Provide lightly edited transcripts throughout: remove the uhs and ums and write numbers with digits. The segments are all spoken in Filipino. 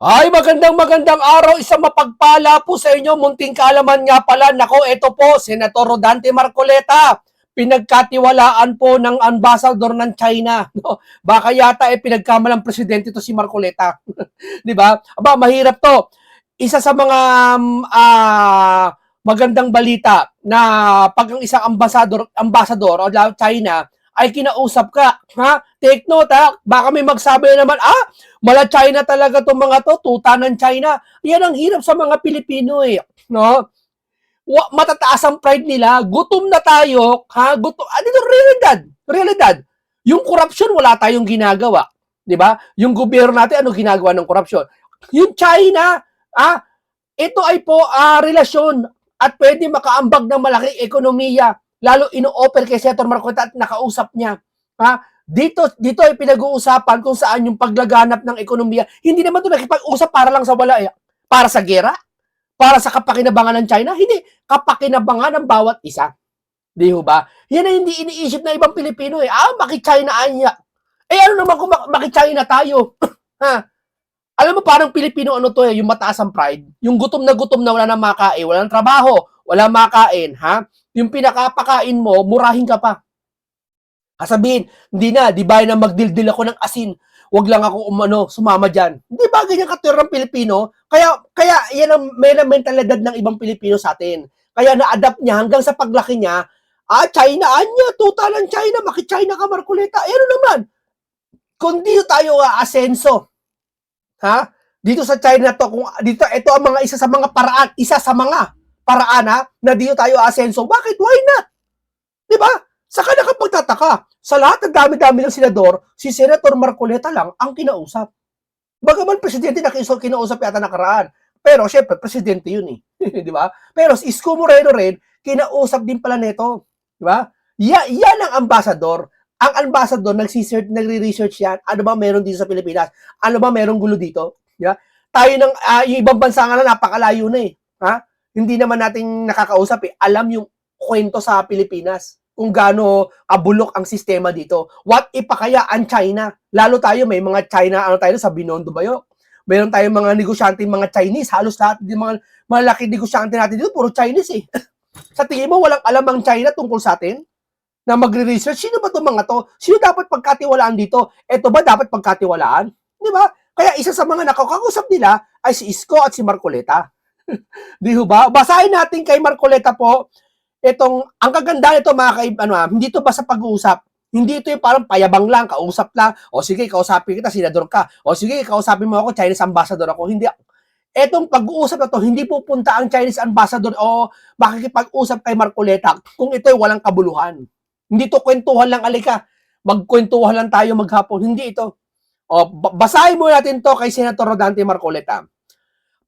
Ay, magandang araw, isang mapagpala po sa inyo. Munting kaalaman nga pala. Nako, ito po, Senator Rodante Marcoleta. Pinagkatiwalaan po ng ambassador ng China. No? Baka yata pinagkamalang presidente to si Marcoleta. Di ba? Aba, mahirap to. Isa sa mga magandang balita na pag ang isang ambassador o China ay kinausap ka, ha? Take note, ha? Baka may magsabi naman, mala China talaga itong mga to, tuta ng China. Yan ang hirap sa mga Pilipino eh. No? Matataas ang pride nila, gutom na tayo, ha? Gutom. Ano ito? Realidad. Yung korupsyon, wala tayong ginagawa. Di ba? Yung gobyerno natin, ano ginagawa ng korupsyon? Yung China, ito ay po relasyon at pwede makaambag ng malaking ekonomiya. Lalo ino-offer kay Senator Marcoleta at nakausap niya. Ha? Dito ay pinag-uusapan kung saan yung paglaganap ng ekonomiya. Hindi naman ito nakipag-usap para lang sa wala. Para sa gera? Para sa kapakinabangan ng China? Hindi. Kapakinabangan ng bawat isa. Di ba? Yan ay hindi iniisip na ibang Pilipino eh. Maki-China niya. Ano naman kung maki-China tayo? Ha? Alam mo parang Pilipino ano to yung mataas ang pride. Yung gutom na wala nang makain, wala nang trabaho, wala makain, ha? Yung pinakapakain mo, murahin ka pa. Sabihin, hindi na, di ba na magdildil ako ng asin, wag lang ako sumama dyan. Di ba ganyan katulad ng Pilipino? Kaya yan ang mentalidad ng ibang Pilipino sa atin. Kaya na-adapt niya hanggang sa paglaki niya, China, tuta ng China, maki-China ka, Marcoleta. Ano naman? Kung dito tayo asenso, ha? Dito sa China to, ito ang mga isa sa mga paraan na dito tayo asenso. Bakit? Why not? 'Di ba? Saka nakapagtataka, sa lahat ng dami-dami ng senador, si Senator Marcoleta lang ang kinausap. Bagaman presidente na kinausap yata nakaraan. Pero syempre, presidente yun eh. 'Di ba? Pero si Isko Moreno rin, kinausap din pala nito. 'Di ba? Yan ang ambassador. Ang ambassador, nagre-research yan. Ano ba meron dito sa Pilipinas? Ano ba merong gulo dito? Yeah? Tayo ng yung ibang bansa nga na napakalayo na eh. Ha? Hindi naman natin nakakausap eh. Alam yung kwento sa Pilipinas kung gaano abulok ang sistema dito. What if pa kaya ang China? Lalo tayo may mga China, tayo sa Binondo Bayo. Meron tayong mga negosyante, mga Chinese. Halos lahat yung mga malaki negosyante natin dito, puro Chinese eh. Sa tingin mo, walang alam ang China tungkol sa atin? Na magre-research, sino ba itong mga to? Sino dapat pagkatiwalaan dito? Ito ba dapat pagkatiwalaan? Di ba? Kaya isa sa mga nakakausap nila ay si Isko at si Marcoleta. Di ba? Basahin natin kay Marcoleta po ang kaganda nito mga hindi ito basta pag-uusap. Hindi ito yung parang payabang lang, kausap lang. O sige, kausapin kita, senador ka. O sige, kausapin mo ako, Chinese ambassador ako. Hindi. Etong pag-uusap na to, hindi pupunta ang Chinese ambassador o makikipag-usap kay Marcoleta kung ito'y walang kabuluhan. Hindi to kwentuhan lang, alika, magkwentuhan lang tayo maghapon. Hindi ito. Basahin mo natin to kay Senator Rodante Marcoleta.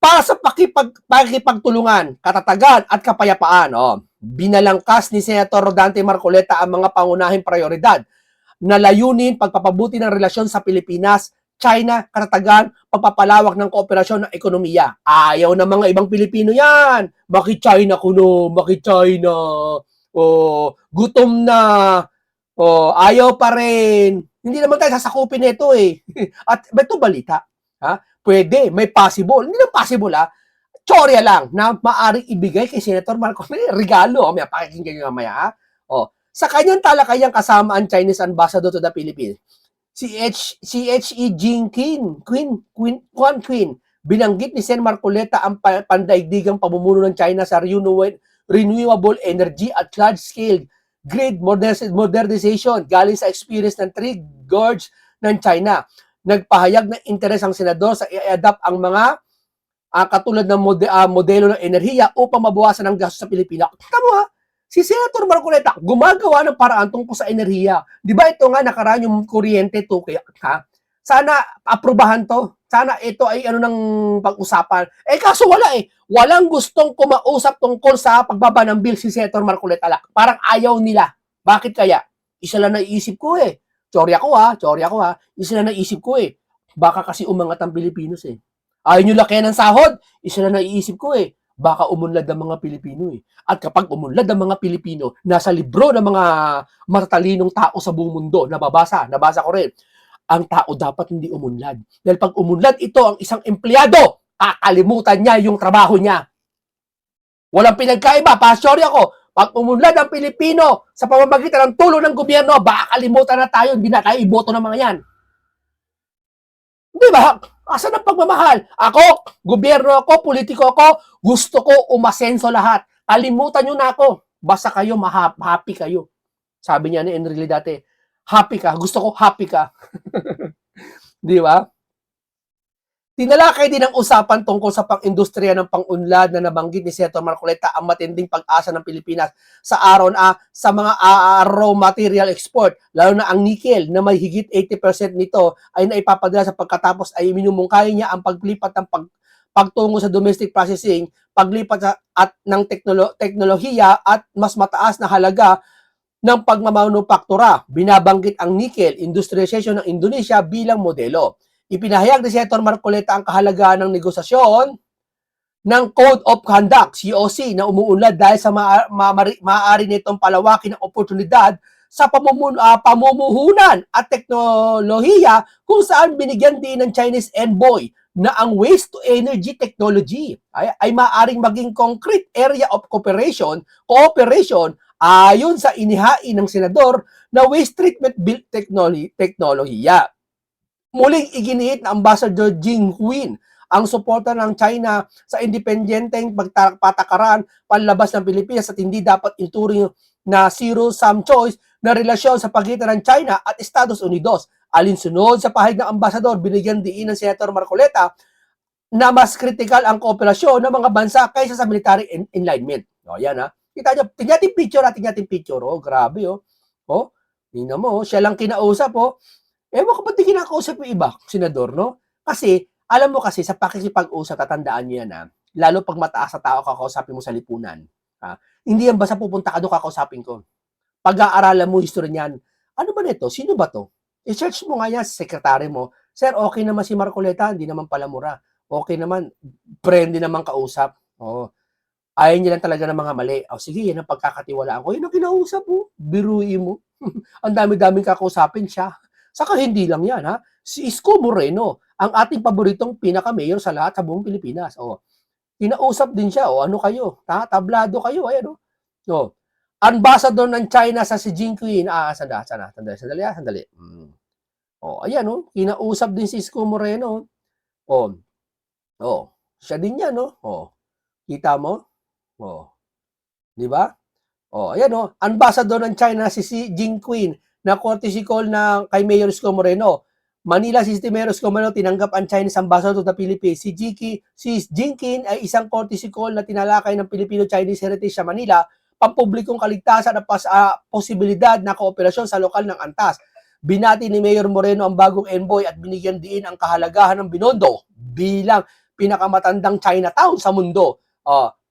Para sa pakikipagtulungan, katatagan at kapayapaan, binalangkas ni Senator Rodante Marcoleta ang mga pangunahing prioridad na layunin pagpapabuti ng relasyon sa Pilipinas, China, katatagan, pagpapalawak ng kooperasyon ng ekonomiya. Ayaw ng mga ibang Pilipino yan. Maki-China kuno, maki-China. Gutom na. Ayaw pa rin. Hindi naman tayo sasakupin nito eh. At ito balita. Ha? Pwede, may possible. Hindi na possible Tsorya lang na maaring ibigay kay Senator Marcos. Regalo. May pakikinggan nyo mamaya. Sa kanyang talakayang kasama ang Chinese Ambassador to the Philippines, si H.E. Jinping, Queen, binanggit ni Sen Marcoleta ang pandaigdigang pamumuno ng China sa renewable energy at large-scale grid modernization galing sa experience ng Three Gorges ng China. Nagpahayag ng interes ang senador sa i-adapt ang mga katulad ng modelo ng enerhiya upang mabawasan ang gastos sa Pilipinas. Tama si Senator Marcoleta gumagawa ng paraan tungkol sa enerhiya. Di ba ito nga nakaraan yung kuryente to ha? Sana aprobahan to. Sana ito ay ng pag-usapan. Kaso wala eh. Walang gustong kumausap tungkol sa pagbaba ng bill si Senator Marcoleta. Parang ayaw nila. Bakit kaya? Isa lang naisip ko eh. Tsorya ko ha. Isa lang naisip ko eh. Baka kasi umangat ang Pilipinos eh. Ayaw nyo lakihan ng sahod? Isa lang naisip ko eh. Baka umunlad ang mga Pilipino eh. At kapag umunlad ang mga Pilipino, nasa libro ng mga matatalinong tao sa buong mundo, nabasa ko rin, ang tao dapat hindi umunlad. Dahil pag umunlad ito ang isang empleyado, kakalimutan niya yung trabaho niya. Walang pinagkaiba, pasyorya ko. Pag umunlad ang Pilipino sa pamamagitan ng tulong ng gobyerno, baka kalimutan na tayo, hindi na tayo iboto ng mga yan. Di ba? Asan ang pagmamahal? Ako, gobyerno ako, politiko ako, gusto ko umasenso lahat. Kalimutan nyo na ako. Basta kayo, happy kayo. Sabi niya ni Enrile dati, happy ka. Gusto ko happy ka. Di ba? Tinalakay din ang usapan tungkol sa pang-industriya ng pang-unlad na nabanggit ni Senator Marcoleta ang matinding pag-asa ng Pilipinas sa araw sa mga raw material export, lalo na ang nickel na may higit 80% nito ay naipapadala sa pagkatapos ay minumungkahi niya ang paglipat ng pagtungo sa domestic processing, paglipat ng teknolohiya at mas mataas na halaga ng pagmamanufaktura. Binabanggit ang nickel industrialization ng Indonesia bilang modelo. Ipinahayag ni Senator Marcoleta ang kahalagahan ng negosasyon ng Code of Conduct, COC, na umuunlad dahil sa maaari nitong palawakin ang oportunidad sa pamumuhunan at teknolohiya kung saan binigyan din ng Chinese envoy na ang waste-to-energy technology ay maaaring maging concrete area of cooperation ayon sa inihain ng senador na waste treatment built teknolohiya. Muling iginiit na Ambassador Jing Huin ang suporta ng China sa independenteng pagpatakaran panlabas ng Pilipinas at hindi dapat ituring na zero-sum choice na relasyon sa pagitan ng China at Estados Unidos. Alinsunod sa pahayag ng Ambassador, binigyan diin ng Senator Marcoleta na mas kritikal ang kooperasyon ng mga bansa kaysa sa military alignment. O, yan ha. Kita nyo, tingnan natin picture. Oh, grabe oh. Oh, tingnan mo, siya lang kinausap oh. Ewan ko ba't di kinakausap yung iba, senador, no? Kasi, alam mo kasi, sa pakikipag-usap, tatandaan nyo yan, ha? Lalo pag mataas na tao kakausapin mo sa lipunan. Ha? Hindi yan basta pupunta ka doon kakausapin ko. Pag-aaralan mo history niyan, ano ba nito? Sino ba to? I-search mo nga yan sa sekretary mo. Sir, okay naman si Marcoleta, hindi naman pala mura. Okay naman, friendly naman kausap. Oh. Ayaw niya lang talaga ng mga mali. O sige, yan ang pagkakatiwalaan ko. Yan ang kinausap mo. Biruin mo. Ang dami-daming kakausapin siya. Saka hindi lang yan, ha? Si Isko Moreno, ang ating paboritong pinaka-mayor sa lahat sa buong Pilipinas. O, kinausap din siya. O, ano kayo? Tablado kayo. Ayan, o. O, ambassador ng China sa Xi Jinping. Sandali. O, ayan, o. Kinausap din si Isko Moreno. O, siya din yan, o. O, kita mo? O, di ba? O, ayan, o. Ambassador ng China si Xi Jinping na courtesy call na kay Mayor Isko Moreno. Manila City Mayor Isko Moreno tinanggap ang Chinese Ambassador sa Philippines. Si Jinping ay isang courtesy call na tinalakay ng Filipino-Chinese Heritage sa Manila, pampublikong kaligtasan at posibilidad na kooperasyon sa lokal ng antas. Binati ni Mayor Moreno ang bagong envoy at binigyan din ang kahalagahan ng Binondo bilang pinakamatandang Chinatown sa mundo.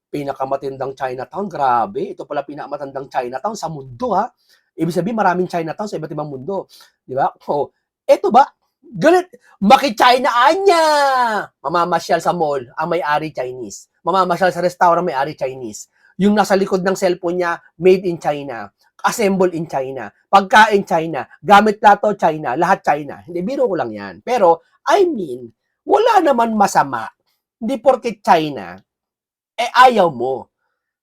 Pinakamatandang Chinatown, grabe. Ito pala pinakamatandang Chinatown sa mundo, ha? Ibig sabihin, maraming Chinatown sa iba't ibang mundo. Di ba? O, eto ba? Galit. Maki-Chinaan niya. Mamamasyal sa mall, ang may-ari Chinese. Mamamasyal sa restaurant, may-ari Chinese. Yung nasa likod ng cellphone niya, made in China. Assembled in China. Pagkain China. Gamit plato China. Lahat China. Hindi, biro ko lang yan. Pero, I mean, wala naman masama. Hindi porket China, ayaw mo.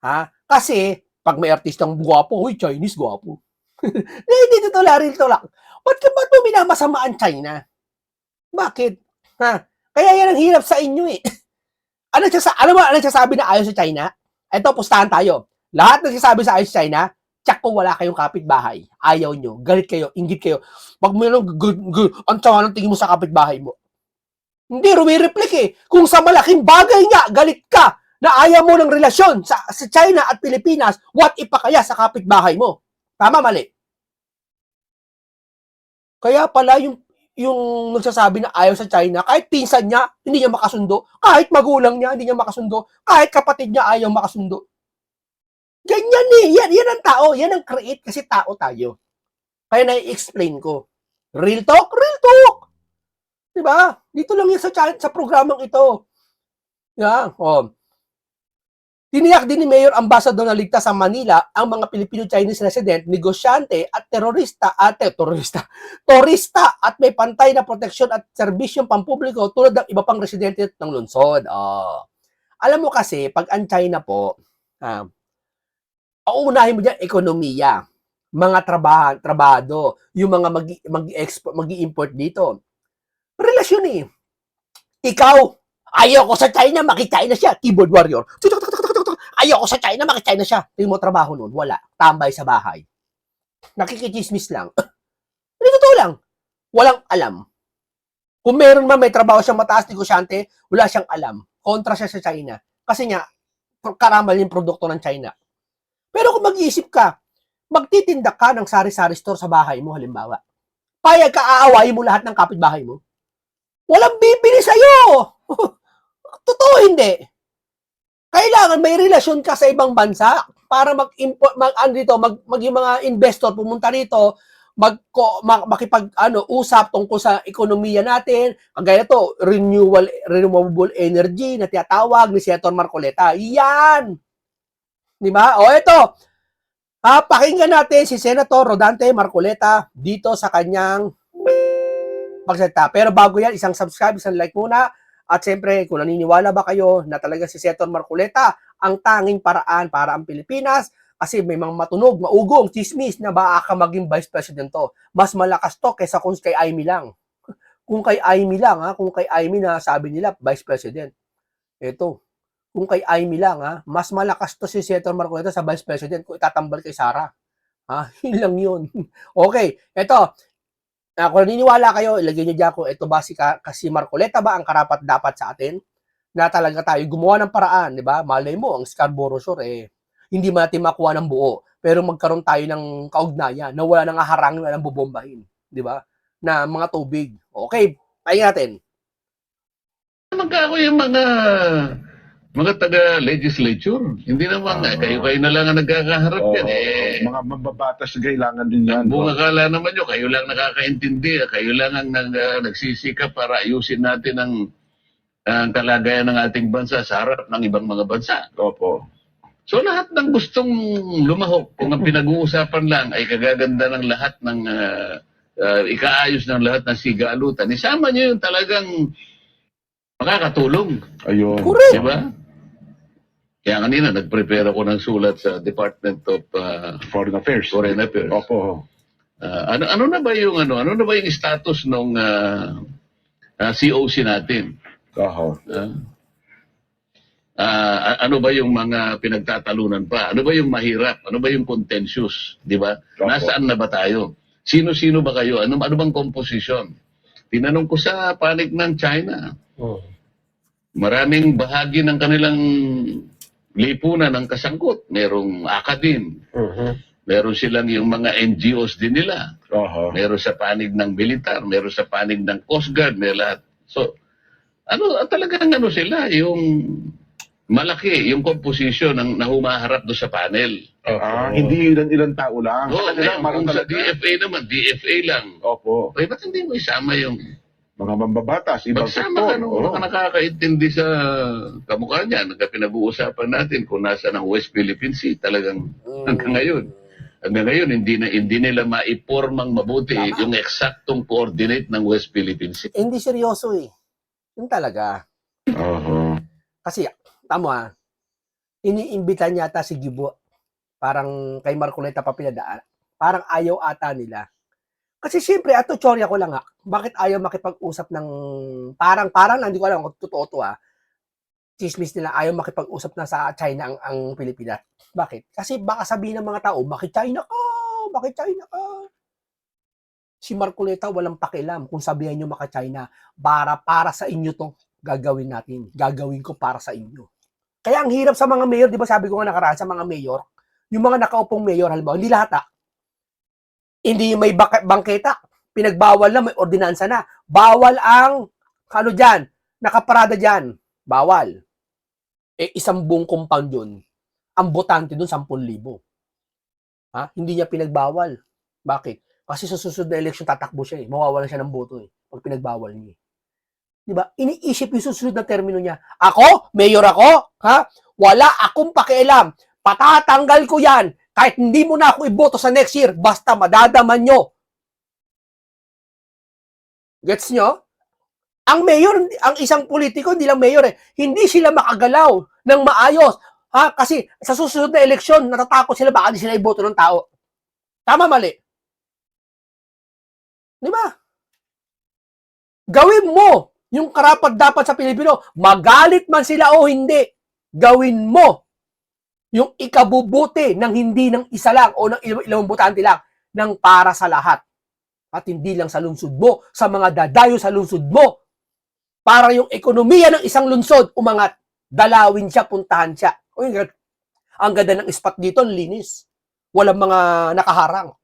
Ha? Kasi, pag may artistang guwapo, uy, Chinese guwapo. Hindi totoo lang. Ba't mo minamasama ang China? Bakit? Ha? Kaya yan ang hirap sa inyo eh. Alam mo, ano nagsasabi na ayaw sa China? Ito, pustahan tayo. Lahat nagsasabi sa ayaw sa China, tsak ko wala kayong kapitbahay. Ayaw nyo. Galit kayo. Inggit kayo. Pag mayroong ang tsawa ng tingin mo sa kapitbahay mo. Hindi, rumireflect eh. Kung sa malaking bagay nga, galit ka na ayaw mo ng relasyon sa China at Pilipinas, what if pa kaya sa kapitbahay mo? Tama, mali. Kaya pala yung nagsasabi na ayaw sa China, kahit pinsan niya, hindi niya makasundo. Kahit magulang niya, hindi niya makasundo. Kahit kapatid niya, ayaw makasundo. Ganyan eh. Yan ang tao. Yan ang create kasi tao tayo. Kaya na-explain ko. Real talk? Real talk! Diba? Dito lang yan sa programang ito. Yeah. Tiniyak din ni Mayor Ambassador na ligtas sa Manila ang mga Filipino-Chinese resident, negosyante at turista at may pantay na proteksyon at serbisyong pampubliko tulad ng iba pang residente ng lungsod. Alam mo kasi, pag ang China po, uunahin mo dyan, ekonomiya, mga trabado, yung mga mag-export, mag-import dito. Relasyon eh. Ikaw, ayaw ko sa China, maki-China siya. Keyboard warrior. Ayaw ko sa China, maki-China siya. Tingin mo trabaho nun, wala. Tambay sa bahay. Nakikichismis lang. Hindi totoo lang. Walang alam. Kung meron man may trabaho siyang mataas negosyante, wala siyang alam. Kontra siya sa China. Kasi nga, karamal yung produkto ng China. Pero kung mag-iisip ka, magtitinda ka ng sari-sari store sa bahay mo, halimbawa. Payag ka, aawayin mo lahat ng kapitbahay mo. Walang bibili sa'yo! Totoo hindi. Kailangan may relasyon ka sa ibang bansa para mag-import, yung mga investor pumunta rito, makipag-usap tungkol sa ekonomiya natin. Kagaya to, renewable energy na tinatawag ni Senator Marcoleta. Yan! Di ba? O ito, pakinggan natin si Senator Rodante Marcoleta dito sa kanyang pagsalita. Pero bago yan, isang subscribe, isang like muna. At siyempre, kung naniniwala ba kayo na talaga si Senator Marcoleta ang tanging paraan para ang Pilipinas, kasi may mga matunog, maugong, chismis na baka maging Vice President to. Mas malakas to kaysa kung kay Aimee lang. Kung kay Aimee lang, kung kay Aimee na sabi nila Vice President. Ito, kung kay Aimee lang, mas malakas to si Senator Marcoleta sa Vice President kung itatambal kay Sara. Yun lang yun. Okay, ito. Kung naniniwala kayo, ilagay niyo dyan kung ito ba si Marcoleta ba ang karapat-dapat sa atin na talaga tayo gumawa ng paraan, di ba? Malay mo, ang Scarborough Shore, hindi man natin makuha ng buo, pero magkaroon tayo ng kaugnayan na wala nang haharangin, walang bubombahin, di ba? Na mga tubig. Okay, tayo natin. Magkako yung mga taga-legislature. Hindi naman, kayo na lang ang nagkakaharap yan. Mga mababatas kailangan din yan. Kung akala naman nyo, kayo lang nakakaintindi, kayo lang ang nagsisikap para ayusin natin ang kalagayan ng ating bansa sa harap ng ibang mga bansa. Opo. So lahat ng gustong lumahok, kung ang pinag-uusapan lang ay kagaganda ng lahat ng ikaayos ng lahat ng sigalutan, isama nyo yung talagang makakatulong. Ayun. Correct. Diba? Kaya kanina, nag-prepare ako ng sulat sa Department of Foreign Affairs. Foreign Affairs. Opo. Ano na ba yung status ng COC natin? Oho. Ano ba yung mga pinagtatalunan pa? Ano ba yung mahirap? Ano ba yung contentious? Di ba? Opo. Nasaan na ba tayo? Sino-sino ba kayo? Ano bang composition? Tinanong ko sa panig ng China. Maraming bahagi ng kanilang lipunan ng kasangkot. Merong academe. Meron silang yung mga NGOs din nila. Oho. Meron sa panig ng militar. Meron sa panig ng Coast Guard. May lahat. So, talagang sila, yung malaki, yung composition ng nahumaharap do sa panel. Hindi ilan tao lang. Oo, kung sa talaga. DFA naman, DFA lang. Opo. Ay, ba't hindi mo isama yung Mga mambabatas, ibang magsama ka sektor. nung mga nakakaintindi sa kamukha niya, pinag-uusapan natin kung nasa ng West Philippine Sea talagang hanggang ngayon hindi nila maipormang mabuti yung eksaktong coordinate ng West Philippine Sea. Hindi seryoso eh. Yun talaga. Oho. Kasi, tama, iniimbita niya ata si Gibo. Parang kay Marcoleta pa pinadaan. Parang ayaw ata nila. Kasi siyempre, ato teorya ko lang bakit ayaw makipag-usap ng, parang lang, hindi ko alam kung totoo to chismis nila, ayaw makipag-usap na sa China ang Pilipinas. Bakit? Kasi baka sabihin ng mga tao, maki-China ka. Si Marcoleta walang pakialam kung sabihin nyo maka-China, para sa inyo to gagawin natin. Gagawin ko para sa inyo. Kaya ang hirap sa mga mayor, di ba sabi ko nga nakaraan sa mga mayor, yung mga nakaupong mayor, halimbawa, hindi lahat hindi may bangketa, pinagbawal na, may ordinansa na. Bawal ang, dyan, nakaparada dyan, bawal. Isang buong compound yun. Ang botante dun, 10,000. Hindi niya pinagbawal. Bakit? Kasi sa susunod na eleksyon, tatakbo siya Mawawalan siya ng boto pag pinagbawal niya. Di ba? Iniisip yung susunod na termino niya. Ako, mayor ako, ha? Wala akong pakialam. Patatanggal ko yan. Kahit hindi mo na ako iboto sa next year, basta madadaman nyo. Gets nyo? Ang mayor, ang isang politiko, hindi lang mayor hindi sila makagalaw ng maayos. Ha? Kasi sa susunod na eleksyon, natatakot sila baka hindi sila iboto ng tao. Tama, mali? Di ba? Gawin mo yung karapat-dapat sa Pilipino. Magalit man sila o hindi, gawin mo yung ikabubuti ng hindi ng isa lang o ng ilang butante lang, ng para sa lahat. At hindi lang sa lungsod mo, sa mga dadayo sa lungsod mo. Para yung ekonomiya ng isang lungsod umangat, dalawin siya, puntahan siya. O yung ang ganda ng spot dito, linis. Walang mga nakaharang.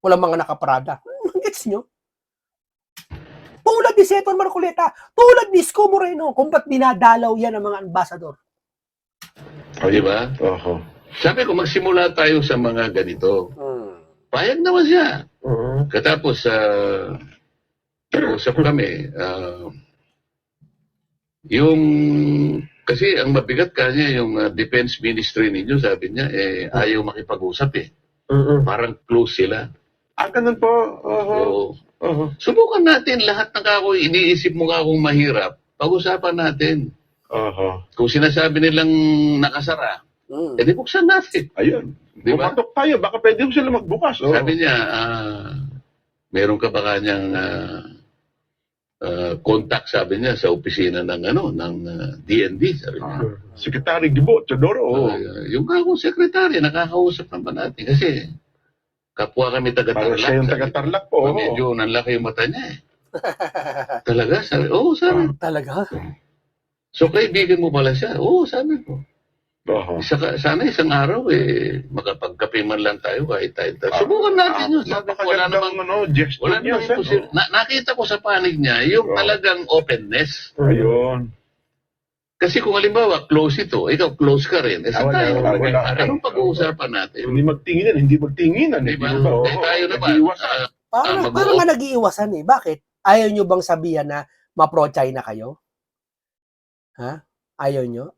Walang mga nakaparada. Gets nyo? Tulad ni Seton Marcoleta, tulad ni Isko Moreno, kung ba't dinadalaw yan ng mga ambasador. Di ba? Oho. Sabi ko, magsimula tayo sa mga ganito. Payag naman siya. Katapos, usap kami, yung, kasi ang mabigat kanya, yung defense ministry ninyo, sabi niya, ayaw makipag-usap Parang close sila. Ganun po. Oho. So, Oho. subukan natin lahat ng kako, iniisip mo kakong mahirap, pag-usapan natin. Oho. Kung sinasabi nilang nakasara, edi buksan natin. Ayun. Di ba? Bumatok tayo. Baka pwede ko sila magbukas. Oho. Sabi niya, meron ka ba kanyang contact, sabi niya, sa opisina ng DND, sabi niya. Secretary Gibo, Teodoro. Yung akong sekretary, nakakausap naman natin kasi kapwa kami Para siya yung taga-Tarlac. taga-Tarlac po. Medyo nanlaki yung mata niya Talaga? Sabi, sabi. Talaga? So, kaibigan mo pala siya? Sabi ko. Oho. Sana isang araw, makapagkape man lang tayo kahit tayo. Subukan natin yun. Sabi ko, wala namang gesture niya. Nakita ko sa panig niya, yung talagang openness. Ayun. Kasi kung halimbawa, close ito, ikaw close ka rin. Saan tayo? Wala. Anong pag-uusapan natin? Hindi magtinginan. Diba? Oo. Tayo naman. Nag-iwasan. Parang nga nag-iiwasan Bakit? Ayaw nyo bang sabihan na ma-pro-China kayo? Ha? Ayaw nyo?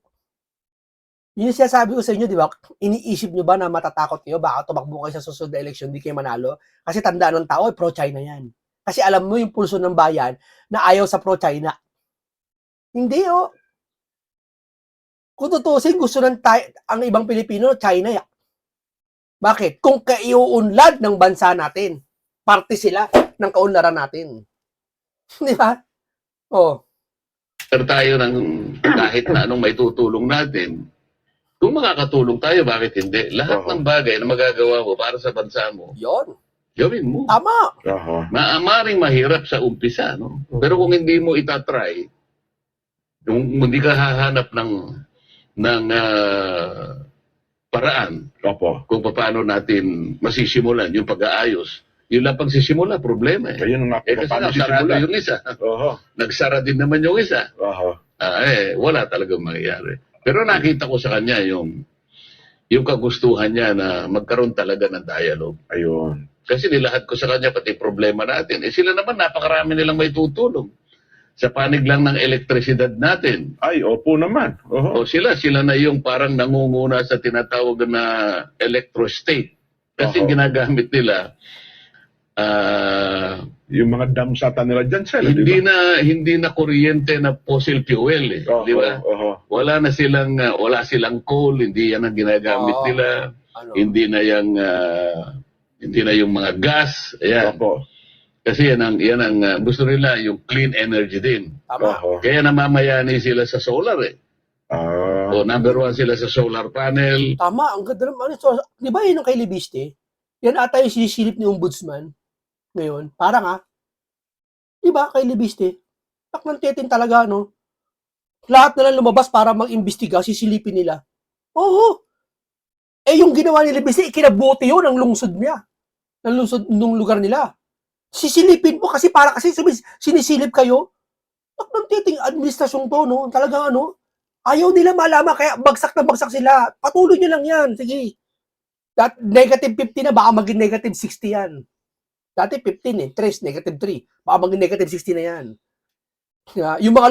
Yun yung sinasabi ko sa inyo, di ba? Iniisip nyo ba na matatakot kayo? Baka tumakbo kayo sa susunod na eleksyon, di kayo manalo? Kasi tandaan ng tao, pro-China yan. Kasi alam mo yung pulso ng bayan na ayaw sa pro-China. Hindi, Kung tutusin, gusto ang ibang Pilipino, China yan. Bakit? Kung kaiuunlad ng bansa natin, parte sila ng kaunlaran natin. Di ba? Tayo ng kahit na anong may tutulong natin. Kung makakatulong tayo, bakit hindi? Lahat ng bagay na magagawa mo para sa bansa mo, Yon. gawin mo. Tama. Maamaring mahirap sa umpisa, no? Pero kung hindi mo itatry, kung hindi ka hahanap ng paraan kung paano natin masisimulan yung pag-aayos, yun lang pagsisimula, problema Ayun nga. kasi sarado yung isa. Nagsara din naman yung isa. Wala talagang mangyayari. Pero nakita ko sa kanya yung kagustuhan niya na magkaroon talaga ng dialogue. Ayun. Kasi nilahad ko sa kanya pati problema natin. Sila naman napakarami nilang may tutulong. Sa panig lang ng elektrisidad natin. Ay, opo naman. O sila na yung parang nangunguna sa tinatawag na electrostate. Kasi ginagamit nila yung mga damsata nila dyan sila, hindi na kuryente na fossil fuel di ba? Wala silang coal, hindi yan ang ginagamit nila. Hindi na yung mga gas. Ayan. Kasi yan ang gusto nila, yung clean energy din. Kaya namamayani sila sa solar number 1 sila sa solar panel. Tama, ang ganda naman. So, di ba yun ang kay Libiste? Yan ata yung sinisilip ni Ombudsman. Ngayon, parang di ba kay Libiste? Taknantetin talaga, Lahat na lang lumabas para mag-imbestiga, sisilipin nila. Yung ginawa ni Libiste, ikinabuti yun ang lungsod niya. Ng lungsod nung lugar nila. Sisilipin mo kasi sinisilip kayo. Taknanteting administrasyon to, Talagang ayaw nila malaman, kaya bagsak na bagsak sila. Patuloy nyo lang yan, sige. Negative 50 na, baka maging negative 60 yan. Dati 15 3, negative 3. Baka maging negative 60 na yan. Yung mga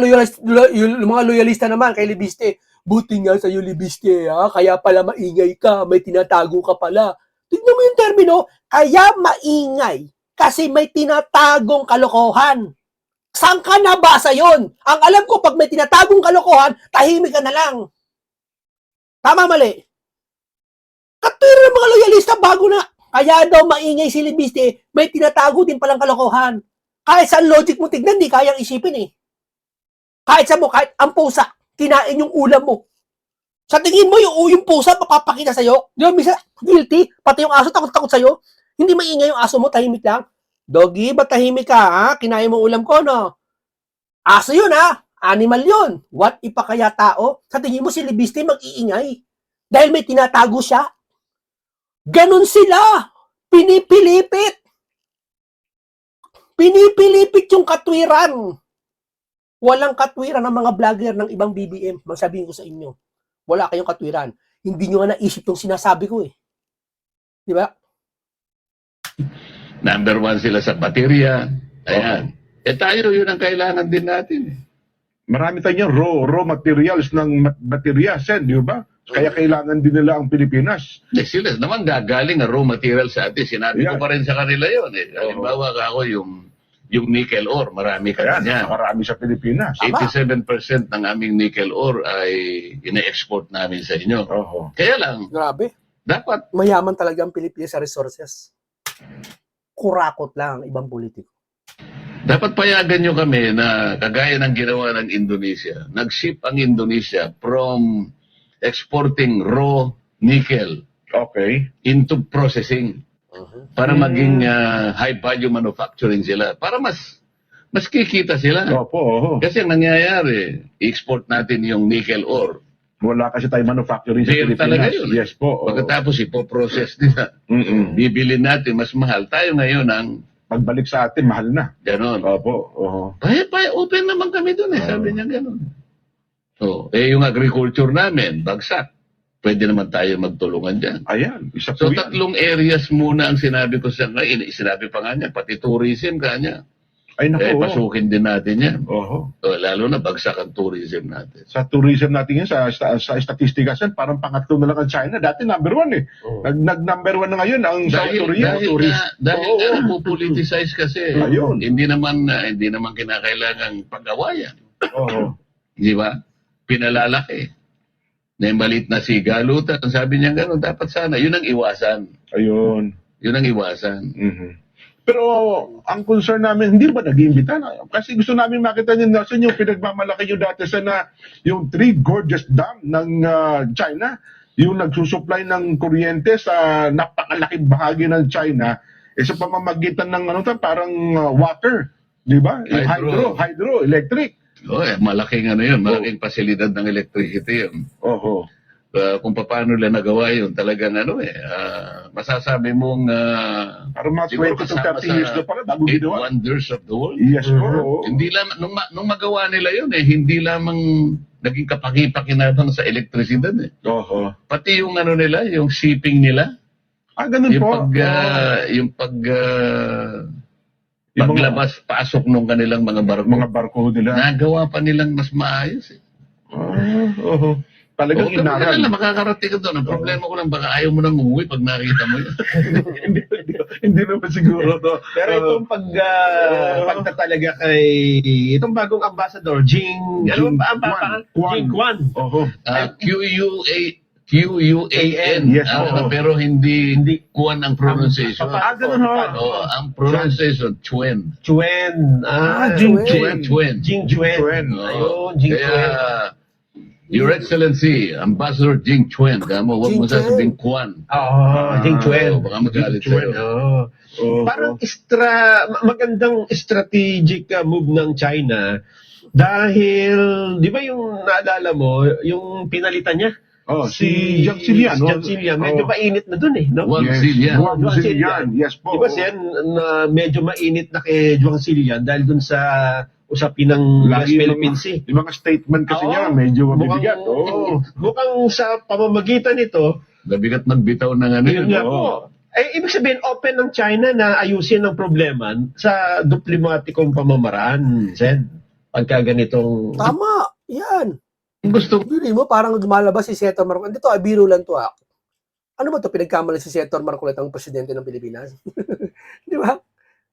yung mga loyalista naman kay Libiste, buti nga sa iyo Libiste, kaya pala maingay ka, may tinatago ka pala. Tignan mo yung termino, kaya maingay kasi may tinatagong kalokohan. Saan ka nabasa yon? Ang alam ko, pag may tinatagong kalokohan, tahimik ka na lang. Tama, mali. Katwira ng mga loyalista, bago na. Kaya daw maingay si Libiste, may tinatago din palang kalokohan. Kahit saan logic mo tignan, di kayang isipin eh. Kahit ang pusa, kinain yung ulam mo. Sa tingin mo, yung pusa, mapapakita sa'yo. Di ba, minsan, guilty. Pati yung aso, takot-takot sa'yo. Hindi maingay yung aso mo, tahimik lang. Doggy, ba't tahimik ka, ha? Kinain mo ulam ko, no? Aso yun, ha? Animal yun. What if pa kaya tao? Sa tingin mo, si Libiste mag-iingay. Dahil may tinatago siya. Ganon sila. Pinipilipit. Pinipilipit yung katwiran. Walang katwiran ng mga vlogger ng ibang BBM. Masabihin ko sa inyo. Wala kayong katwiran. Hindi nyo nga naisip tong sinasabi ko eh. Di ba? Number 1 sila sa baterya. Ayan. Tayo, yun ang kailangan din natin. Marami tayong raw materials ng baterya, Sen, di ba? Kaya kailangan din nila ang Pilipinas. Sila naman gagaling ang raw material sa atin. Sinabi ko Ayan. pa rin sa kanila yun. Halimbawa ako yung nickel ore, marami ka Kaya niyan. marami sa Pilipinas. 87% ng aming nickel ore ay ine-export namin sa inyo. Kaya lang, Grabe. dapat Mayaman talaga ang Pilipinas sa resources. Kurakot lang ang ibang politiko. dapat payagan nyo kami na kagaya ng ginawa ng Indonesia. Nag-ship ang Indonesia from exporting raw nickel Okay. into processing para maging high value manufacturing sila. Para mas kikita sila. Opo. Kasi ang nangyayari, i-export natin yung nickel ore. Wala kasi tayo manufacturing sa Fair Pilipinas. talaga yun. Yes po. Pagkatapos ipoprocess nila. Bibili natin mas mahal. Tayo ngayon ang Pagbalik sa atin, mahal na. ganon. Opo. Open naman kami dun eh. Sabi niya ganon. Yung agriculture namin, bagsak. Pwede naman tayo magtulungan dyan. Ayan, isa So, po yan. tatlong areas muna ang sinabi ko sa ngayon. Sinabi pa nga niya, pati tourism kanya. Ay, naku. Pasukin din natin yan. Oho. Lalo na bagsak ang tourism natin. Sa tourism natin yan, sa statistika, Sen, parang pangatlo na lang ang China. Dati number 1 eh. Nag-number 1 na ngayon ang South Korea. Dahil napupoliticize kasi. Ayun. Hindi naman kinakailangan pag-awayan. Oo. Di ba? Pinalalaki. Na malit na sigalutan. Sabi niya gano'n, dapat sana. Yun ang iwasan. Ayun. Yun ang iwasan. Pero ang concern namin, hindi ba nag-iimbita na? Kasi gusto namin makita niyo nasan yung pinagmamalaki nyo dati sa yung Three Gorges Dam ng China, yung nagsusupply ng kuryente sa napakalaking bahagi ng China, sa pamamagitan ng parang water, di ba? Yung hydroelectric. Malaking yun. Malaking pasilidad ng electricity yun. Oho. Kung paano nila nagawa yun, talagang masasabi mong Parang mga siguro 20 to kasama 30 years na pala bago 8 ginawa. wonders of the world. Yes po. Hindi lamang, nung magawa nila yun hindi lamang naging kapaki-pakinabang sa elektrisidad Oho. Pati yung nila, yung shipping nila, Ganun yung po. paglabas, pasok nung kanilang mga barko. Mga barko nila. Nagawa pa nilang mas maayos Oho. Talagang inaral. Makakarating ka doon. Ang problema ko lang, baka ayaw mo nang umuwi pag nakita mo yun. Hindi naman siguro to. Pero itong pagtatalaga kay itong bagong ambassador, Jing Kwan. Oho. Q-U-A-N. Yes, oo. Pero hindi kuwan ang pronunciation. Ganun ho. Ang pronunciation, Chuen. Chuen. Chuen. Jing Chuen. Ayun, Jing Kaya, Chuen. Your Excellency, Ambassador Jing Chuen, huwag mo sasabihin Kwan. Jing Chuen. Baka magalit sa'yo. Parang magandang strategic move ng China dahil, di ba yung naalala mo, yung pinalitan niya? Si Jiang Xilian. Jiang Xilian. Medyo mainit na dun eh. No? Wang Xilian. Wang Xilian. Yes po. Di ba siya medyo mainit na kay Jiang Xilian dahil dun sa usapin ng West Philippine Sea. Yung mga statement kasi niya, medyo mabibigat. Mukhang sa pamamagitan nito, Nabigat magbitaw ng yun nga po. Ibig sabihin, open ng China na ayusin ang problema sa diplomatikong pamamaraan, Sen. Pagka ganitong... Tama. Yan. Gusto Bili mo, parang lumalabas si Senator Marcoleta. Dito, biro lang to. Ano ba to pinagkamali si Senator Marcoleta, ang presidente ng Pilipinas? Di ba?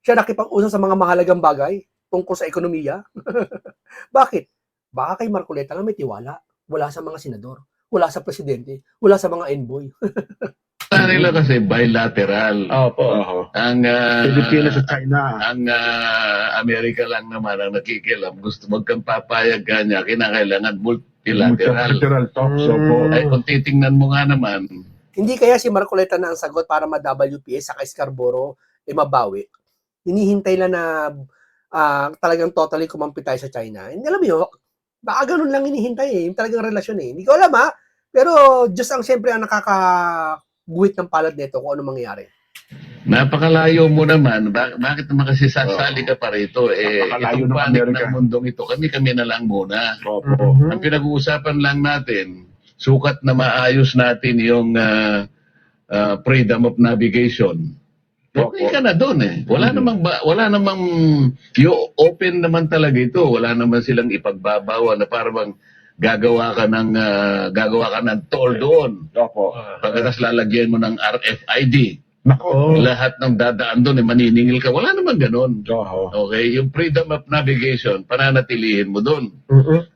Siya nakipag-usap sa mga mahalagang bagay tungkol sa ekonomiya. Bakit? Baka kay Marcoleta lang may tiwala. Wala sa mga senador. Wala sa presidente. Wala sa mga envoy. nila kasi bilateral. Opo. Oo. Ang Pilipinas at China. ang Amerika lang naman ang nakikialam. Gusto wag kang papayag kanya, kinakailangan multilateral. Multilateral talks. Opo. Ay kung titingnan mo nga naman, Hindi kaya si Marcoleta na ang sagot para ma-WPS sa Scarborough mabawi. Hinihintay lang na talagang totally kumampi tayo sa China. Hindi alam mo yun, baka ganun lang hinihintay yung talagang relasyon Hindi ko alam pero Diyos ang siyempre ang nakakaguhit ng palad nito kung ano mangyayari. napakalayo mo naman. Bakit naman kasi sasali ka pa rito? Napakalayo Itong ng panig Amerika. ng mundong ito, kami na lang muna. Opo. Ang pinag-uusapan lang natin, sukat na maayos natin yung freedom of navigation. Okay ka na doon Wala namang open naman talaga ito. Wala naman silang ipagbabawa na parang gagawa ka ng toll doon. Opo. Pagkatapos lalagyan mo ng RFID. Nako. Lahat ng dadaan doon maniningil ka. Wala naman ganun. Oo. Okay? Yung freedom of navigation, pananatilihin mo doon.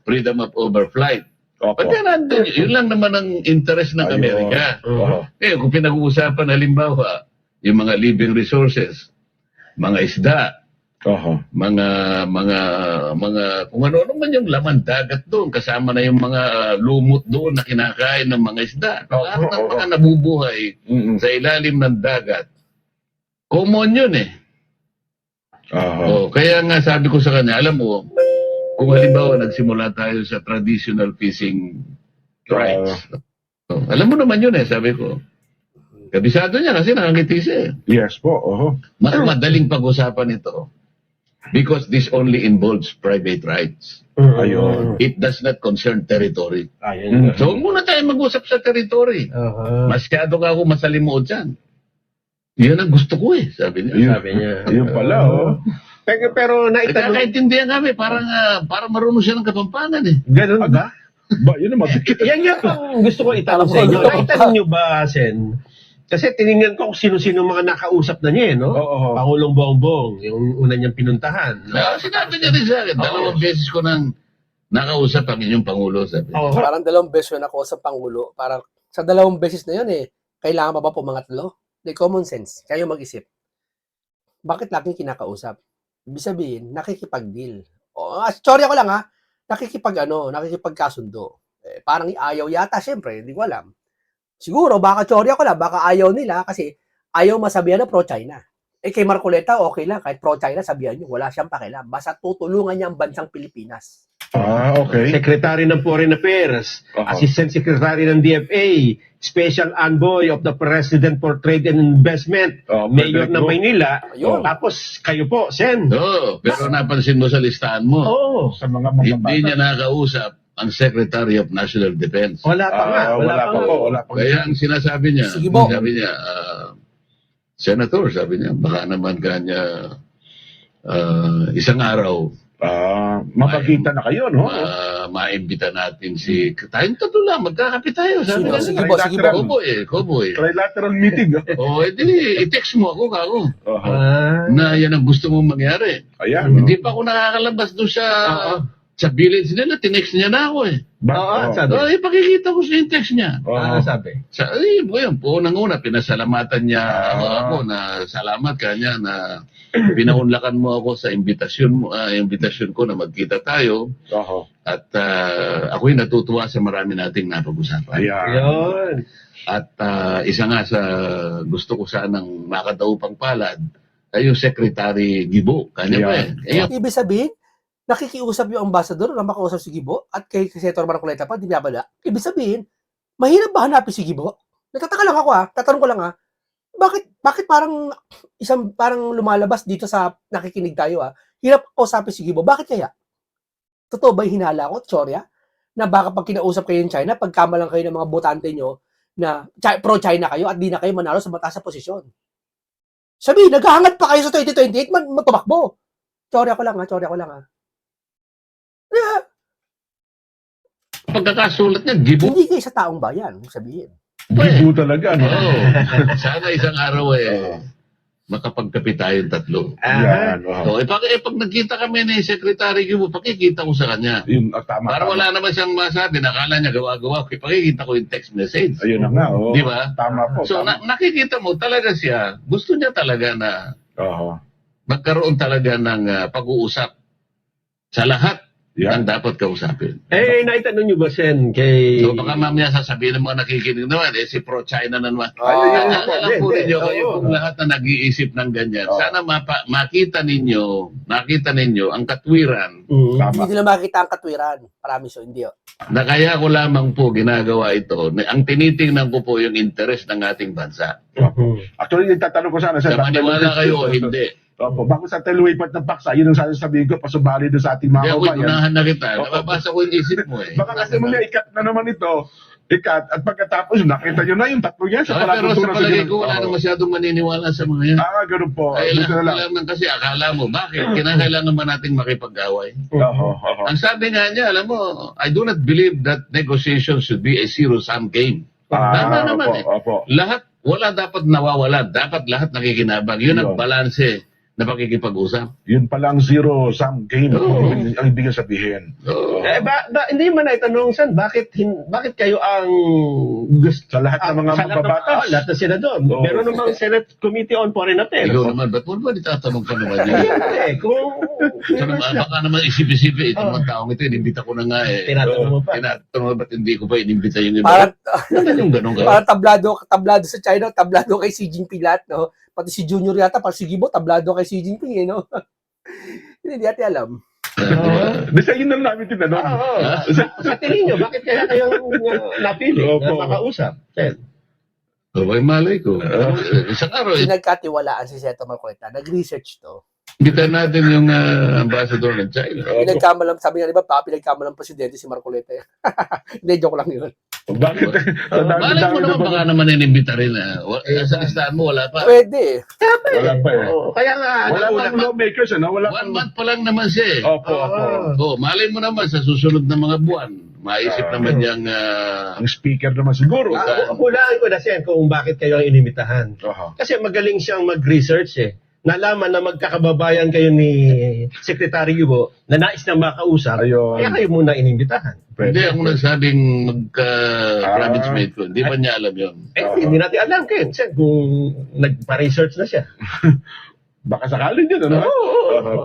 Freedom of overflight. Opo. Pagka nandun, yun lang naman ang interest ng Ayun. Amerika. Oo. Kung pinag-uusapan halimbawa, yung mga living resources, mga isda, Oo. mga kung ano naman yung laman dagat doon, kasama na yung mga lumot doon na kinakain ng mga isda. Lahat ng mga nabubuhay Mm-mm. sa ilalim ng dagat. Common yun Oo. Kaya nga sabi ko sa kanya, alam mo, kung halimbawa nagsimula tayo sa traditional fishing rights. Alam mo naman yun sabi ko. Kabisado niya kasi nakangiti siya Yes po. Oo. Mas madaling pag-usapan ito because this only involves private rights. Ayun. It does not concern territory. Ayun. So, huwag muna tayo mag-usap sa territory. Masyado ka ako masalimuot dyan. Yan ang gusto ko sabi niya. Yun, Sabi niya. yun pala. Pero naitanong, Nagkakaintindihan kami, parang marunong siya ng Kapampangan ganun ba? Ba, yun naman. Yan nga ang gusto ko itanong sa inyo. Naitanong nyo ba, Sen? Kasi tinignan ko kung sino-sino mga nakausap na niya, no? Oo. Pangulong Bongbong, yung una niyang pinuntahan. Sinabi niya rin sa akin, dalawang beses ko nang nakausap ang inyong Pangulo. Sabi niya. Oo. Parang 2 beses yun ako sa Pangulo. Parang sa 2 beses na yun kailangan pa ba pumangatlo? Common sense. Kayo mag-isip. Bakit laging kinakausap? Ibig sabihin, nakikipag-deal. Storya ko lang nakikipagkasundo. Parang ayaw yata, syempre, hindi ko alam. Siguro, baka storya ko lang, baka ayaw nila kasi ayaw masabihan na pro-China. Kay Marcoleta, okay lang, kahit pro-China, sabihan nyo, wala siyang pakialam. Basta tutulungan niya ang bansang Pilipinas. Okay. Secretary ng Foreign Affairs, Assistant Secretary ng DFA, Special Envoy of the President for Trade and Investment, Mayor ng Maynila. Ayun. Tapos kayo po, Sen. Pero napansin mo sa listahan mo, Oo. Sa mga hindi niya nakausap ang Secretary of National Defense. Wala pa nga. Wala pa po. Wala pa. Kaya ang sinasabi niya, Sige po. Senator, sabi niya, baka naman kanya isang araw, Mapagitan na kayo, no? maimbita natin si, tayong tatlo lang, magkakape tayo. Sabi niya, Sige po. Koboy. Trilateral meeting. I-text mo ako, kako. Oo. Na yan ang gusto mong mangyari. Ayan. Hindi pa ako nakakalabas doon sa village nila, tinext niya na ako Sabi. Pakikita ko sa text niya. Sabi. Unang-una, pinasalamatan niya ako na salamat kanya na pinaunlakan mo ako sa imbitasyon ko na magkita tayo. At ako'y natutuwa sa marami nating napag-usapan. Ayan. Yun. At isa nga sa gusto ko sanang makadaupang palad ay yung Secretary Gibo. Kanya ba Ibig sabihin, nakikiusap yung ambassador na makausap si Gibo at kay Senator Marcoleta pa, di ba pala? Ibig sabihin, mahirap ba hanapin si Gibo? Nagtataka lang ako tatanong ko lang bakit parang lumalabas dito sa nakikinig tayo hirap kausapin si Gibo, bakit kaya? Totoo ba yung hinala ko, Chorya? Na baka pag kinausap kayo ng China, pagkamalang kayo ng mga botante nyo na pro-China kayo at di na kayo manalo sa mataas na posisyon. Sabi, naghahangad pa kayo sa 2028, matumakbo. Chorya ko lang Pagkakasulat niya, gibo. Hindi kayo sa taong bayan, sabihin. Gibo talaga, no? Oo. Sana isang araw Oo. makapagkapit tayong tatlo. Yan, So, pag nagkita kami ni Secretary Gibo, pakikita ko sa kanya. Yun, tama. Para wala naman siyang masabi, nakala niya gawa-gawa. Pakikita ko yung text message. Ayun na nga, oh. Di ba? Tama po. So, tama. nakikita mo talaga siya, gusto niya talaga na Oo. magkaroon talaga ng pag-uusap sa lahat Yan. ang dapat kausapin. Naitanong nyo ba, Sen, kay... So baka mamaya sasabihin ng mga nakikinig naman, si pro-China na naman. Ay, Alam po hindi, ninyo oo. kayo kung lahat na nag-iisip ng ganyan. Oo. Sana makita ninyo ang katwiran Tama. Hindi nila makita ang katwiran. Promise, hindi. na kaya ko lamang po ginagawa ito. Ang tinitingnan ko po yung interes ng ating bansa. Actually, yung tatanong ko sana sa Maniwala kayo o hindi. Opo, bago sa teluwipat ng paksa, yun ang sasabihin ko, pasubali doon sa ating mga Kaya ko kabayan. unahan na kita. Oo. Nababasa ko yung isip mo eh. Baka kasi mamaya ikat na naman ito, at pagkatapos, nakita nyo na yung tatlo yan sa Pero sa palatuntunan palagay ko, wala Oo. na masyadong maniniwala sa mga yan. Ganun po. Ay, Dito na lang. lang kasi akala mo, bakit? Kinakailangan ba nating makipag-away? Oo. Ang sabi nga niya, alam mo, I do not believe that negotiation should be a zero-sum game. Tama naman eh. Opo. Lahat, wala dapat nawawala. Dapat lahat nakikinabang. Yun ang Yun. balanse na pakikipag-usap. Yun palang zero-sum game Oo. ang ibig sabihin. Oo. Hindi man naitanong, Sen, bakit kayo ang gusto... Sa lahat ng mga sa lahat ng- mababatas. lahat ng senador. Oo. Meron namang Senate Committee on Foreign Affairs. Ikaw naman, ba't mo ba itatanong ka naman yun? Kung... So, baka naman isip-isipin, itong mga taong ito, inimbita ko na nga eh. Tinatanong mo pa. Tinatanong mo, ba't hindi ko pa inimbita yung iba? Parang, Bakit yung ganun ka? parang tablado sa China, tablado kay Xi Jinping lahat, no? Pati si Junior yata, pati si Gibo, tablado kay Xi Jinping, eh, no? Hindi natin alam. Basta yun lang namin tinanong. Sa tingin nyo, bakit kaya kayong napili na Opo. makausap? Sen? Okay, malay ko. Isang araw, Pinagkatiwalaan si Seto Marcoleta. Nag-research to. imbitahan natin yung ambassador ng China. Pinagkamalang, sabi nga, di ba, pinagkamalang presidente si Marcoleta. Hindi, joke lang yun. Bakit? Malay mo naman, baka naman inimbita rin. Sa listahan mo, wala pa. Pwede. Wala pa eh. Oo, kaya nga, Wala pang lawmakers, ano? Wala 1 pang... month pa lang naman siya eh. Opo. Oh, malay mo naman sa susunod na mga buwan, maisip naman niyang Ang speaker naman siguro. hulaan ko na, Sen, kung bakit kayo ang inimitahan. Aha. Kasi magaling siyang mag-research eh. Nalaman na magkakababayan kayo ni Secretary Yubo na nais na makausap, Ayun. kaya kayo muna inimbitahan. hindi ako nagsabing magka-province mate ko. Hindi ba niya alam yun? Hindi natin alam, Ken, Sen, kung nagpa-research na siya. Baka sakalin yun, ano?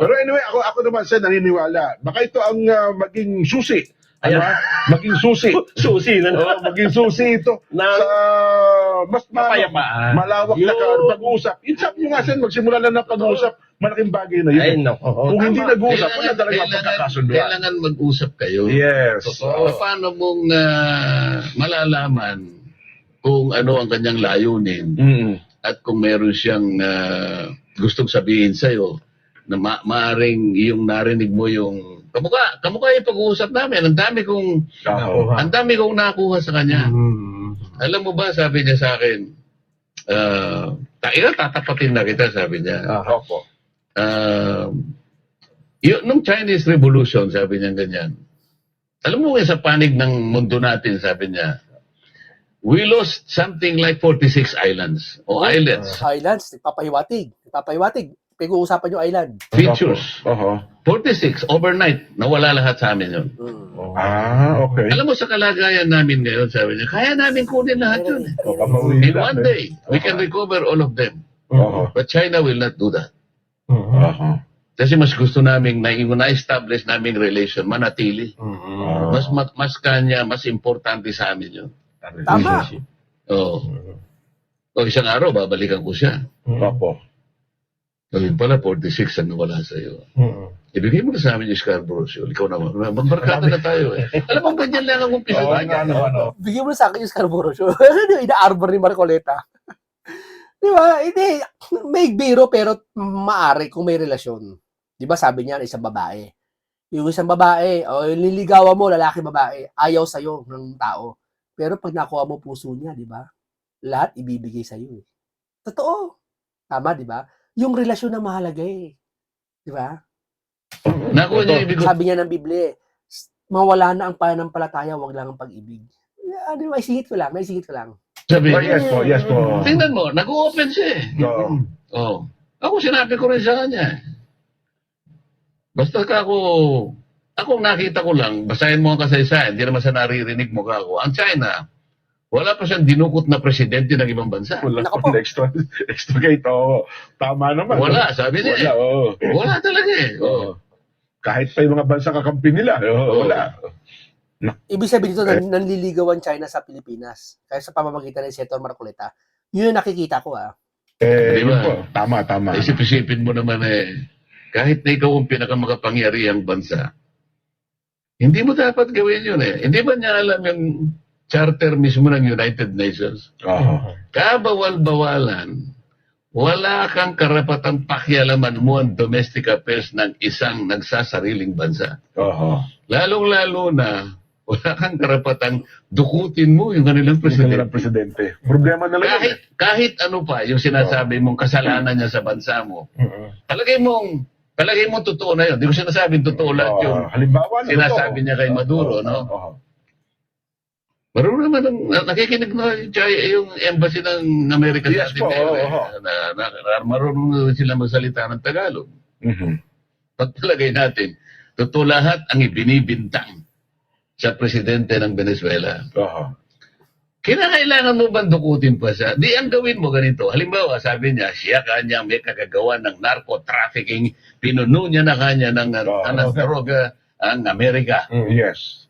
Pero anyway, ako naman sa naniniwala. Baka ito ang maging susi. Ano? Ayan. Maging susi. Susi na Maging susi ito. Na- Sa mas Mapayapaan. malawak na Yun. pag-uusap. Yun sabi nyo nga, Sen, magsimula na ng pag-uusap. Malaking bagay na yun. Ay, nako. Kung hindi Tama. nag-uusap, wala talaga pagkakasunduan. Kailangan mag-usap kayo. Yes. Paano mong malalaman kung ano ang kanyang layunin at kung meron siyang gustong sabihin sa'yo na maaring yung narinig mo yung kamukha yung pag-uusap namin. Ang dami kong nakuha sa kanya. Alam mo ba, sabi niya sa akin, tatapatin na kita, sabi niya. Opo. Nung Chinese Revolution, sabi niya ganyan. Alam mo sa panig ng mundo natin, sabi niya, we lost something like 46 islands o islets. Islands, nagpapahiwatig. Pag-uusapan yung island. Features. Oho. 46 overnight, nawala lahat sa amin yun. Okay. Alam mo sa kalagayan namin ngayon, sabi niya, kaya namin kunin lahat yun. In one day, we can recover all of them. Oho. But China will not do that. Oho. Kasi mas gusto namin na-establish namin relation, manatili. Mas kanya, mas importante sa amin yun. Tama. Oo. O isang araw, babalikan ko siya. Opo. Sabi pala, 46 ang nawala sa'yo. Ibigay mo na sa amin yung Scarborough Shoal. Ikaw naman. Magbarkada na tayo eh. Alam mo, ganyan lang ang umpisa. Bigyan mo na sa akin yung Scarborough Show. Ina-arbor ni Marcoleta. Di ba? Hindi. May biro pero maari kung may relasyon. Di ba sabi niya, isang babae. Yung isang babae, niligawan mo, lalaki babae, ayaw sa'yo ng tao. Pero pag nakuha mo puso niya, di ba? Lahat ibibigay sa'yo. Eh. Totoo. Tama, di ba? Yung relasyon na mahalaga eh. Di ba? Nakuha niya ibig ko. Sabi niya ng Biblia, mawala na ang pananampalataya, wag lang ang pag-ibig. Ano, naisingit ko lang. Sabi, Oh, yes po. tingnan mo, nag-open siya eh. Oo. Oh. Ako sinabi ko rin sa kanya. Basta ako nakita ko lang, basahin mo ang kasaysayan, hindi naman sa naririnig mo ka ako. Ang China, wala pa siyang dinukot na presidente ng ibang bansa. Wala Nako po. po. Extra gate. Oo. Tama naman. Wala, sabi niya. Wala, oo. Wala talaga eh. Oo. Kahit pa yung mga bansa kakampi nila. Oo. Wala. Ibig sabihin dito, nanliligaw ang China sa Pilipinas. Kaya sa pamamagitan ni Senator Marcoleta, yun ang nakikita ko Eh, Di yun ba? po. Tama. Isip-isipin mo naman kahit na ikaw ang pinakamakapangyarihang bansa, hindi mo dapat gawin yun eh. Hindi ba niya alam yung charter mismo ng United Nations? Oo. Kabawal-bawalan, wala kang karapatang pakialaman mo ang domestic affairs ng isang nagsasariling bansa. Oo. Lalong-lalo na, wala kang karapatang dukutin mo yung kanilang Kanilang presidente. presidente. Problema na lang. Kahit ano pa yung sinasabi mong kasalanan niya sa bansa mo, palagay mong totoo na yun. Hindi ko sinasabing totoo lahat yung halimbawa na sinasabi niya kay Maduro, no? Oo. Marunong naman, nakikinig na yung embassy ng Amerika Yes sa atin po, ngayon, oo. marunong na sila magsalita ng Tagalog. Mhm. Pagpalagay natin, totoo lahat ang ibinibintang sa presidente ng Venezuela. Oo. Kinakailangan mo bang dukutin pa siya? Di ang gawin mo ganito. Halimbawa, sabi niya, siya kanya may kagagawa ng narco-trafficking, pinuno niya na kanya ng droga ang Amerika. Yes.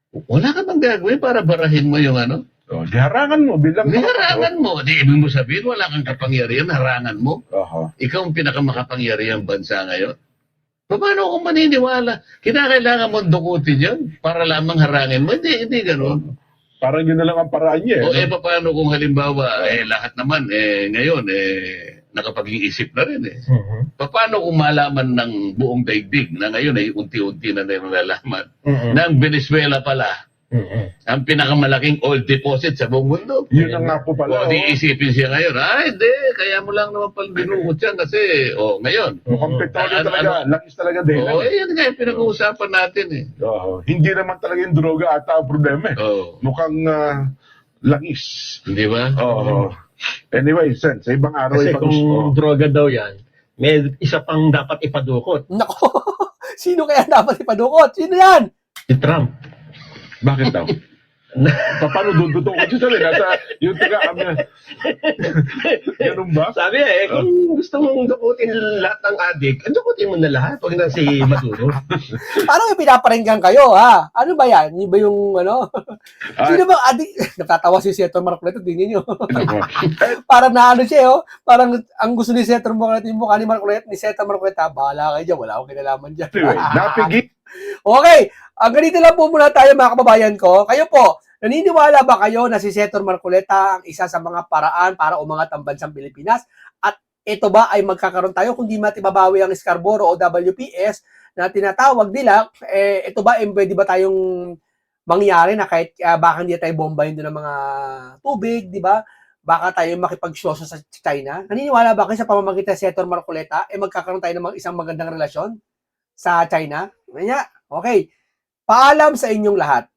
Wala ka bang gagawin para barahin mo yung ano? Diharangan mo bilang... Harangan mo. Di ibig mo sabihin, wala kang kapangyarihan, harangan mo. Oo. Ikaw ang pinakamakapangyarihang bansa ngayon. Paano kung maniniwala? Kinakailangan mo dukutin yun para lamang harangin mo. Hindi ganun. Parang yun na lang ang paraan niya. O paano kung halimbawa, lahat naman, ngayon, nakapag-iisip na rin Paano kung malaman ng buong daigdig na ngayon ay unti-unti na nalalaman na ang Venezuela pala ang pinakamalaking oil deposit sa buong mundo? Yun ang nga po pala. O di isipin siya ngayon, hindi, kaya mo lang naman pala binukot yan kasi, ngayon. Mukhang petrolyo talaga. Langis talaga din. Yan nga yung pinag-uusapan natin Oo. Hindi naman talaga yung droga ata ang problema Mukhang langis. Hindi ba? Oo. Anyway, Sen, sa ibang araw Kasi kung droga daw yan, may isa pang dapat ipadukot. Nako, sino kaya dapat ipadukot? Sino yan? Si Trump. Bakit daw? Paano duduto ko siya rin? Nasa yung taga ganun ba? Sabi kung gusto mong dukutin lahat ng adik, dukutin mo na lahat. Huwag na si Maduro. Parang may pinaparinggan kayo, ha? Ano ba yan? Yung ba yung, Sino ba, natatawa si Senator Marcoleta, tingnan nyo. Parang naano siya, Parang ang gusto ni Senator Marcoleta, yung mukha ni Marcoleta, ni Senator Marcoleta, bahala kayo dyan, wala akong kinalaman dyan. Anyway, napigil. Okay, ganito lang po muna tayo mga kababayan ko. Kayo po, naniniwala ba kayo na si Senator Marcoleta ang isa sa mga paraan para umangat ang bansang Pilipinas? At ito ba ay magkakaroon tayo kung di matibabawi ang Scarborough o WPS na tinatawag nila? Ito ba ay pwede ba tayong mangyari na kahit baka hindi tayo bombahin doon ng mga tubig, di ba? Baka tayo makipagsyoso sa China? Naniniwala ba kayo sa pamamagitan ni Senator Marcoleta magkakaroon tayo ng isang magandang relasyon sa China? Okay. Paalam sa inyong lahat.